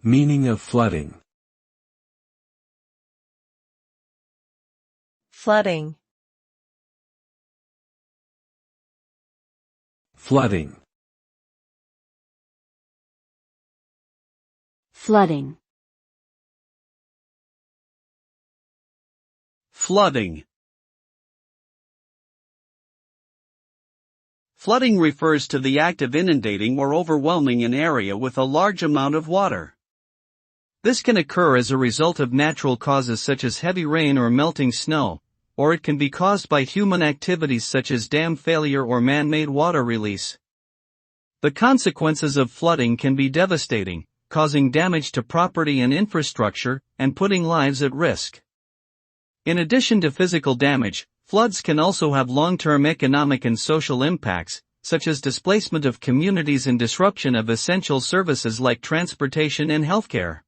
Meaning of flooding. Flooding. Flooding. Flooding. Flooding. Flooding refers to the act of inundating or overwhelming an area with a large amount of water. This can occur as a result of natural causes such as heavy rain or melting snow, or it can be caused by human activities such as dam failure or man-made water release. The consequences of flooding can be devastating, causing damage to property and infrastructure, and putting lives at risk. In addition to physical damage, floods can also have long-term economic and social impacts, such as displacement of communities and disruption of essential services like transportation and healthcare.